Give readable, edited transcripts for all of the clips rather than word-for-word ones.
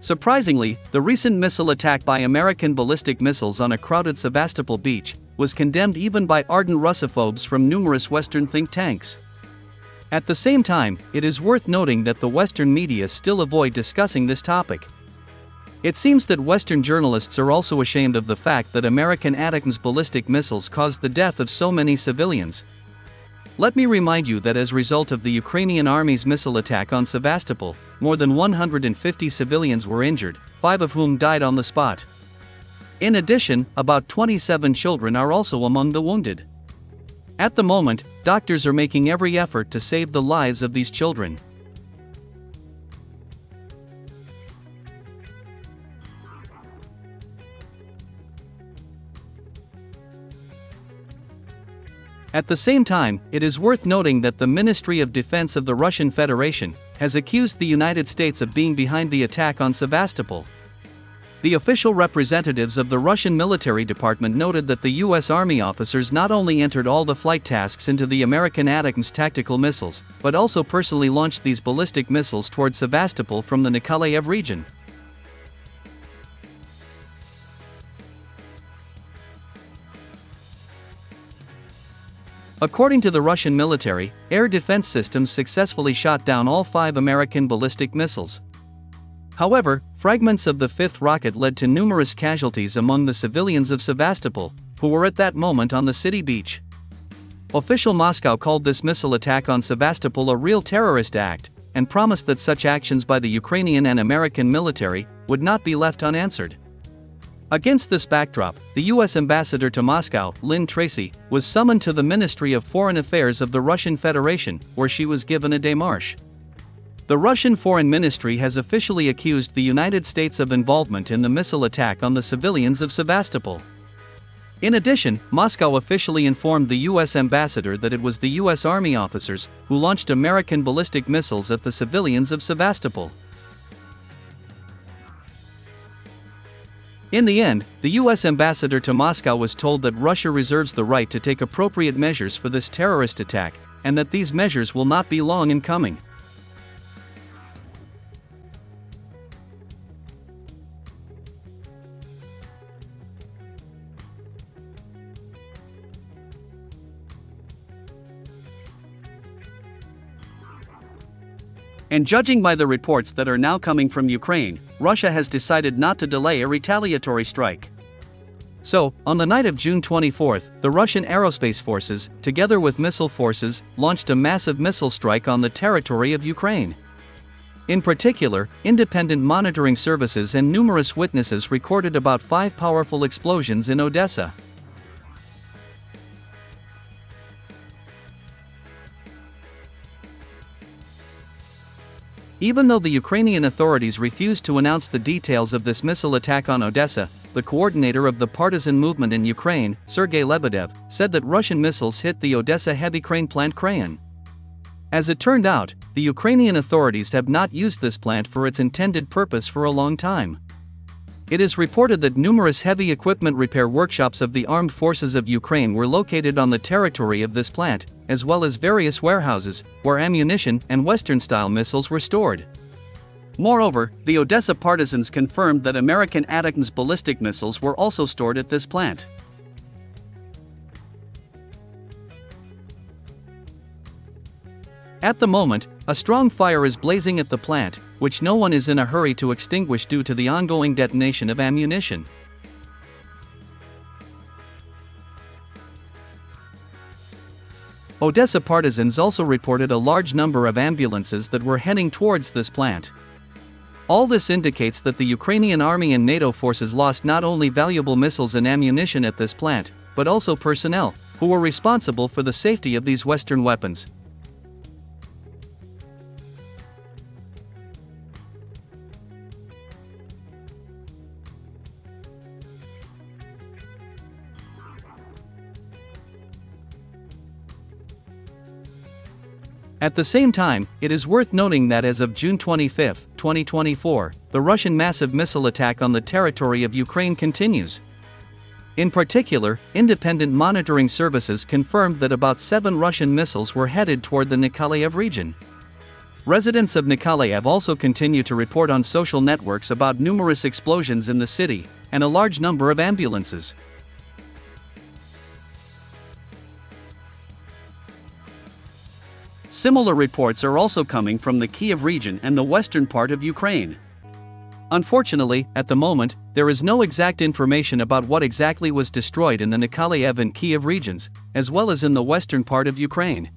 Surprisingly, the recent missile attack by American ballistic missiles on a crowded Sevastopol beach was condemned even by ardent Russophobes from numerous Western think tanks. At the same time, it is worth noting that the Western media still avoid discussing this topic. It seems that Western journalists are also ashamed of the fact that American ATACMS ballistic missiles caused the death of so many civilians. Let me remind you that as a result of the Ukrainian army's missile attack on Sevastopol, more than 150 civilians were injured, 5 of whom died on the spot. In addition, about 27 children are also among the wounded. At the moment, doctors are making every effort to save the lives of these children. At the same time, it is worth noting that the Ministry of Defense of the Russian Federation has accused the United States of being behind the attack on Sevastopol. The official representatives of the Russian military department noted that the U.S. Army officers not only entered all the flight tasks into the American ATACMS tactical missiles, but also personally launched these ballistic missiles toward Sevastopol from the Nikolayev region. According to the Russian military, air defense systems successfully shot down all 5 American ballistic missiles. However, fragments of the 5th rocket led to numerous casualties among the civilians of Sevastopol, who were at that moment on the city beach. Official Moscow called this missile attack on Sevastopol a real terrorist act, and promised that such actions by the Ukrainian and American military would not be left unanswered. Against this backdrop, the U.S. ambassador to Moscow, Lynn Tracy, was summoned to the Ministry of Foreign Affairs of the Russian Federation, where she was given a démarche. The Russian Foreign Ministry has officially accused the United States of involvement in the missile attack on the civilians of Sevastopol. In addition, Moscow officially informed the U.S. ambassador that it was the U.S. Army officers who launched American ballistic missiles at the civilians of Sevastopol. In the end, the U.S. ambassador to Moscow was told that Russia reserves the right to take appropriate measures for this terrorist attack, and that these measures will not be long in coming. And judging by the reports that are now coming from Ukraine, Russia has decided not to delay a retaliatory strike. So, on the night of June 24, the Russian aerospace forces, together with missile forces, launched a massive missile strike on the territory of Ukraine. In particular, independent monitoring services and numerous witnesses recorded about 5 powerful explosions in Odessa. Even though the Ukrainian authorities refused to announce the details of this missile attack on Odessa, the coordinator of the partisan movement in Ukraine, Sergei Lebedev, said that Russian missiles hit the Odessa heavy crane plant Krayan. As it turned out, the Ukrainian authorities have not used this plant for its intended purpose for a long time. It is reported that numerous heavy equipment repair workshops of the armed forces of Ukraine were located on the territory of this plant, as well as various warehouses, where ammunition and Western-style missiles were stored. Moreover, the Odessa partisans confirmed that American ATACMS ballistic missiles were also stored at this plant. At the moment, a strong fire is blazing at the plant, which no one is in a hurry to extinguish due to the ongoing detonation of ammunition. Odessa partisans also reported a large number of ambulances that were heading towards this plant. All this indicates that the Ukrainian army and NATO forces lost not only valuable missiles and ammunition at this plant, but also personnel, who were responsible for the safety of these Western weapons. At the same time, it is worth noting that as of June 25, 2024, the Russian massive missile attack on the territory of Ukraine continues. In particular, independent monitoring services confirmed that about 7 Russian missiles were headed toward the Nikolayev region. Residents of Nikolayev also continue to report on social networks about numerous explosions in the city, and a large number of ambulances. Similar reports are also coming from the Kyiv region and the western part of Ukraine. Unfortunately, at the moment, there is no exact information about what exactly was destroyed in the Nikolayev and Kyiv regions, as well as in the western part of Ukraine.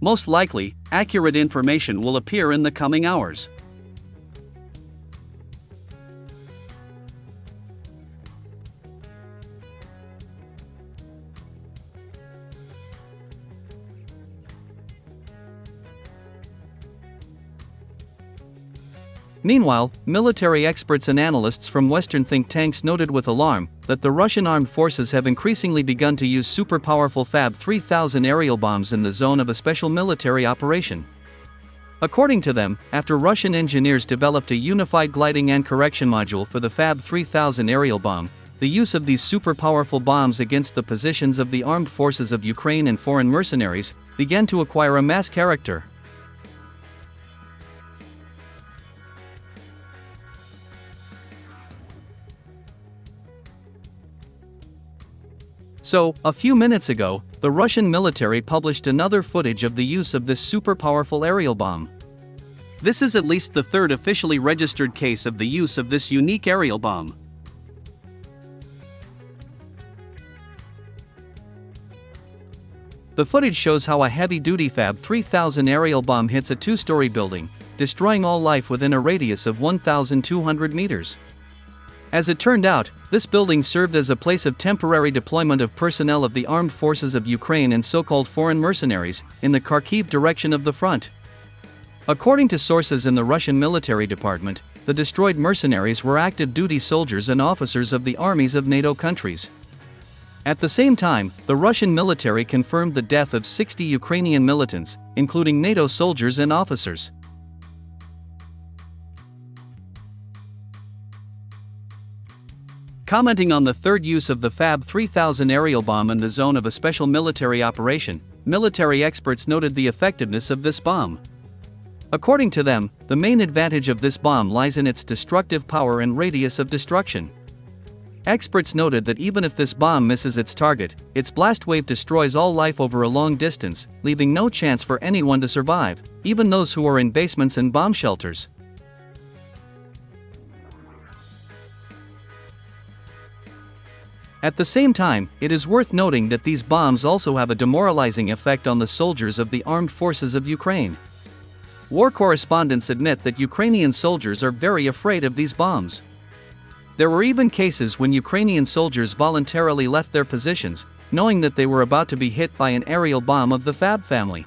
Most likely, accurate information will appear in the coming hours. Meanwhile, military experts and analysts from Western think tanks noted with alarm that the Russian armed forces have increasingly begun to use super-powerful FAB-3000 aerial bombs in the zone of a special military operation. According to them, after Russian engineers developed a unified gliding and correction module for the FAB-3000 aerial bomb, the use of these super-powerful bombs against the positions of the armed forces of Ukraine and foreign mercenaries began to acquire a mass character. So, a few minutes ago, the Russian military published another footage of the use of this super-powerful aerial bomb. This is at least the third officially registered case of the use of this unique aerial bomb. The footage shows how a heavy-duty FAB-3000 aerial bomb hits a two-story building, destroying all life within a radius of 1,200 meters. As it turned out, this building served as a place of temporary deployment of personnel of the armed forces of Ukraine and so-called foreign mercenaries in the Kharkiv direction of the front. According to sources in the Russian military department, the destroyed mercenaries were active duty soldiers and officers of the armies of NATO countries. At the same time, the Russian military confirmed the death of 60 Ukrainian militants, including NATO soldiers and officers. Commenting on the third use of the FAB-3000 aerial bomb in the zone of a special military operation, military experts noted the effectiveness of this bomb. According to them, the main advantage of this bomb lies in its destructive power and radius of destruction. Experts noted that even if this bomb misses its target, its blast wave destroys all life over a long distance, leaving no chance for anyone to survive, even those who are in basements and bomb shelters. At the same time, it is worth noting that these bombs also have a demoralizing effect on the soldiers of the armed forces of Ukraine. War correspondents admit that Ukrainian soldiers are very afraid of these bombs. There were even cases when Ukrainian soldiers voluntarily left their positions, knowing that they were about to be hit by an aerial bomb of the FAB family.